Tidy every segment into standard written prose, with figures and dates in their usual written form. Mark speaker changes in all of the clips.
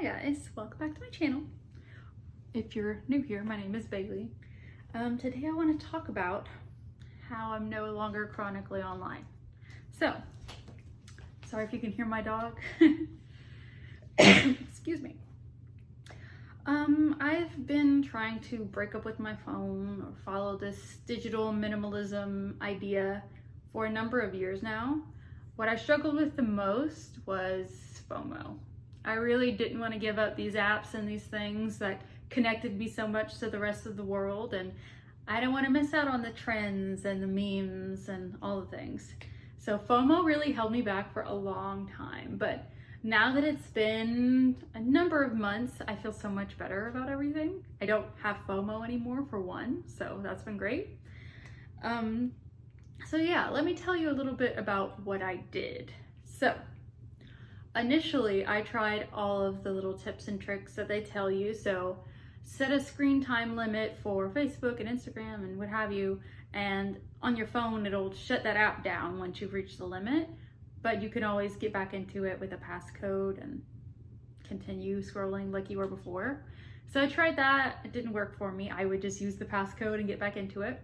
Speaker 1: guys, welcome back to my channel. If you're new here, my name is Bailey. Today I want to talk about how I'm no longer chronically online. So, sorry if you can hear my dog. Excuse me. I've been trying to break up with my phone or follow this digital minimalism idea for a number of years now. What I struggled with the most was FOMO. I really didn't want to give up these apps and these things that connected me so much to the rest of the world, and I don't want to miss out on the trends and the memes and all the things. So FOMO really held me back for a long time, but now that it's been a number of months, I feel so much better about everything. I don't have FOMO anymore, for one, so that's been great. So yeah, let me tell you a little bit about what I did. So initially, I tried all of the little tips and tricks that they tell you. So set a screen time limit for Facebook and Instagram and what have you, and on your phone, it'll shut that app down once you've reached the limit, but you can always get back into it with a passcode and continue scrolling like you were before. So I tried that, it didn't work for me. I would just use the passcode and get back into it.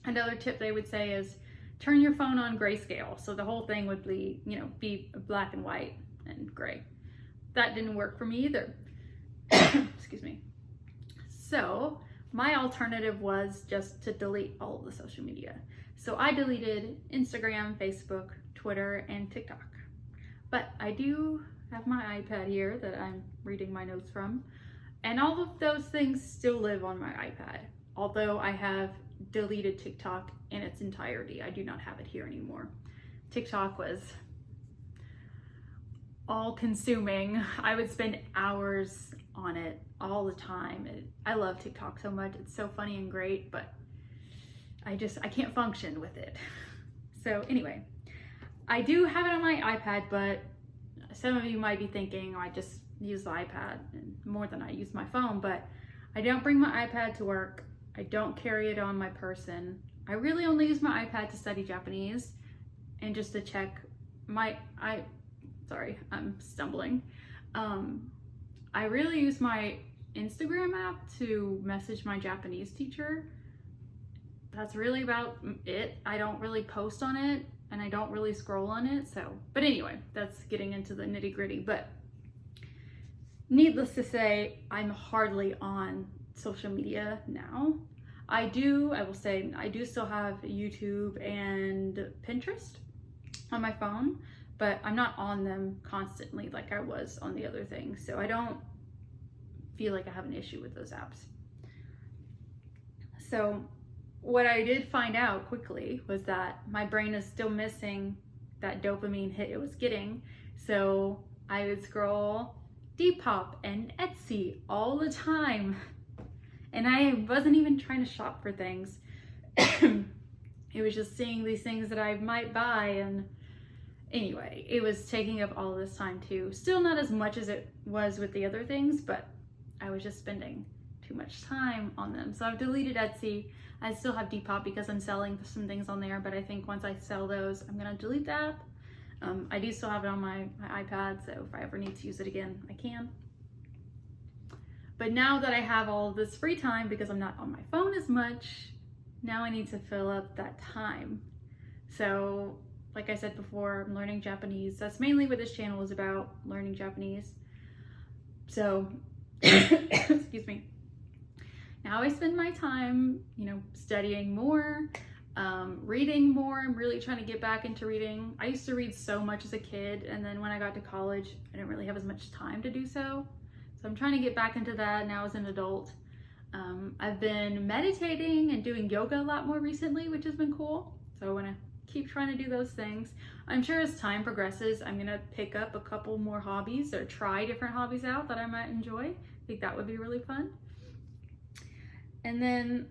Speaker 1: Another tip they would say is turn your phone on grayscale. So the whole thing would be, be black and white and gray. That didn't work for me either. Excuse me. So my alternative was just to delete all of the social media. So I deleted Instagram, Facebook, Twitter, and TikTok. But I do have my iPad here that I'm reading my notes from, and all of those things still live on my iPad. Although I have deleted TikTok in its entirety. I do not have it here anymore. TikTok was all consuming. I would spend hours on it all the time. I love TikTok so much. It's so funny and great, but I can't function with it. So anyway, I do have it on my iPad, but some of you might be thinking, oh, I just use the iPad more than I use my phone, but I don't bring my iPad to work. I don't carry it on my person. I really only use my iPad to study Japanese and just to check sorry, I'm stumbling. I really use my Instagram app to message my Japanese teacher. That's really about it. I don't really post on it and I don't really scroll on it. But anyway, that's getting into the nitty gritty. But needless to say, I'm hardly on social media now. I will say, I do still have YouTube and Pinterest on my phone, but I'm not on them constantly like I was on the other things. So I don't feel like I have an issue with those apps. So what I did find out quickly was that my brain is still missing that dopamine hit it was getting. So I would scroll Depop and Etsy all the time. And I wasn't even trying to shop for things. It was just seeing these things that I might buy, and anyway, it was taking up all this time too. Still not as much as it was with the other things, but I was just spending too much time on them. So I've deleted Etsy. I still have Depop because I'm selling some things on there, but I think once I sell those, I'm gonna delete the app. I do still have it on my iPad, so if I ever need to use it again, I can. But now that I have all of this free time because I'm not on my phone as much, now I need to fill up that time. So like I said before, I'm learning Japanese. That's mainly what this channel is about, learning Japanese. So, excuse me. Now I spend my time, studying more, reading more. I'm really trying to get back into reading. I used to read so much as a kid, and then when I got to college, I didn't really have as much time to do so. So I'm trying to get back into that now as an adult. I've been meditating and doing yoga a lot more recently, which has been cool. So I want to keep trying to do those things. I'm sure as time progresses, I'm going to pick up a couple more hobbies or try different hobbies out that I might enjoy. I think that would be really fun. And then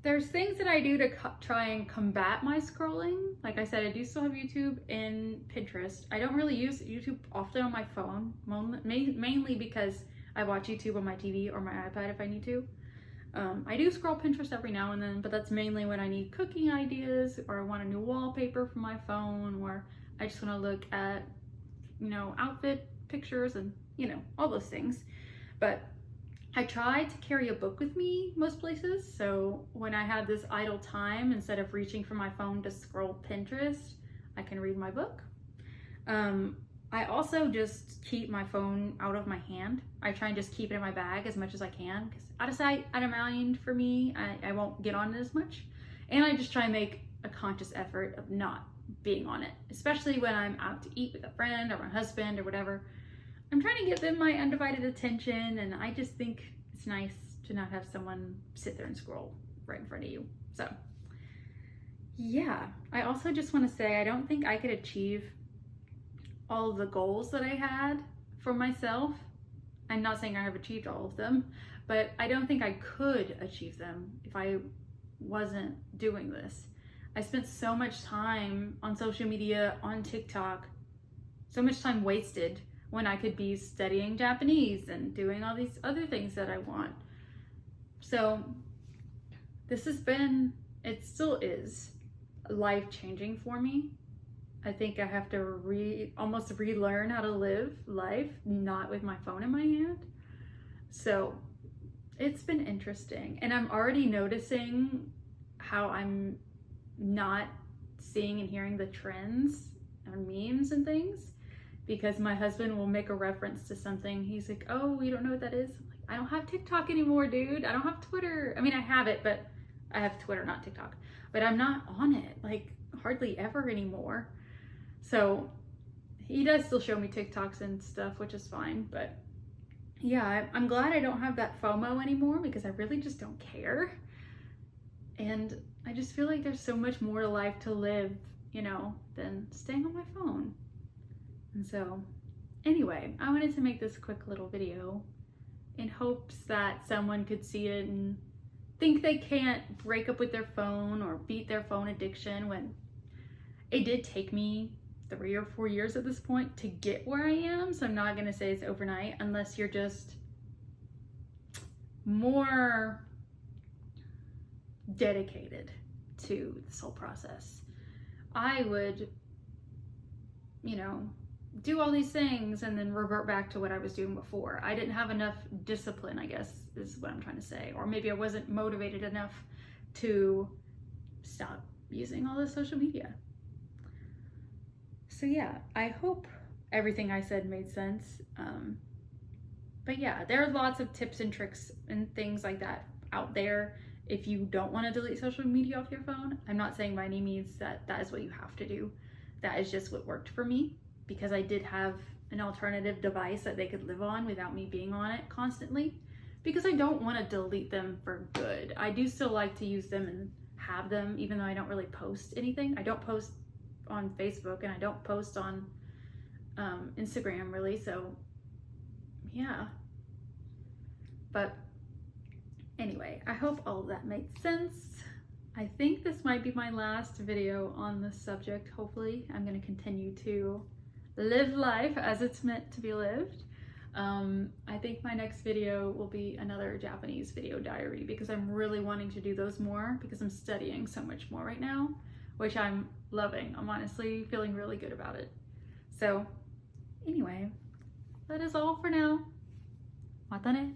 Speaker 1: there's things that I do to try and combat my scrolling. Like I said, I do still have YouTube and Pinterest. I don't really use YouTube often on my phone, mainly because I watch YouTube on my TV or my iPad if I need to. I do scroll Pinterest every now and then, but that's mainly when I need cooking ideas or I want a new wallpaper for my phone, or I just want to look at, outfit pictures and you know, all those things. But I try to carry a book with me most places. So when I have this idle time, instead of reaching for my phone to scroll Pinterest, I can read my book. I also just keep my phone out of my hand. I try and just keep it in my bag as much as I can, because out of sight, out of mind for me, I won't get on it as much. And I just try and make a conscious effort of not being on it, especially when I'm out to eat with a friend or my husband or whatever. I'm trying to give them my undivided attention, and I just think it's nice to not have someone sit there and scroll right in front of you. So yeah, I also just want to say I don't think I could achieve all of the goals that I had for myself. I'm not saying I have achieved all of them, but I don't think I could achieve them if I wasn't doing this. I spent so much time on social media, on TikTok, so much time wasted when I could be studying Japanese and doing all these other things that I want. So this has been, it still is life-changing for me. I think I have to almost relearn how to live life not with my phone in my hand. So it's been interesting, and I'm already noticing how I'm not seeing and hearing the trends and memes and things, because my husband will make a reference to something. He's like, oh, you don't know what that is? I'm like, I don't have TikTok anymore, dude. I don't have Twitter. I mean, I have it, but I have Twitter, not TikTok, but I'm not on it like hardly ever anymore. So he does still show me TikToks and stuff, which is fine. But yeah, I'm glad I don't have that FOMO anymore, because I really just don't care. And I just feel like there's so much more to life to live, you know, than staying on my phone. And so anyway, I wanted to make this quick little video in hopes that someone could see it and think they can't break up with their phone or beat their phone addiction, when it did take me 3 or 4 years at this point to get where I am. So I'm not gonna say it's overnight, unless you're just more dedicated to this whole process. I would, you know, do all these things and then revert back to what I was doing before. I didn't have enough discipline, I guess is what I'm trying to say. Or maybe I wasn't motivated enough to stop using all this social media. So yeah, I hope everything I said made sense. But yeah, there are lots of tips and tricks and things like that out there if you don't want to delete social media off your phone. I'm not saying by any means that that is what you have to do. That is just what worked for me, because I did have an alternative device that they could live on without me being on it constantly, because I don't want to delete them for good. I do still like to use them and have them, even though I don't really post anything. I don't post on Facebook, and I don't post on Instagram really, so yeah. But anyway, I hope all of that made sense. I think this might be my last video on this subject. Hopefully I'm going to continue to live life as it's meant to be lived. I think my next video will be another Japanese video diary, because I'm really wanting to do those more, because I'm studying so much more right now, which I'm loving. I'm honestly feeling really good about it. So anyway, that is all for now. Mata ne.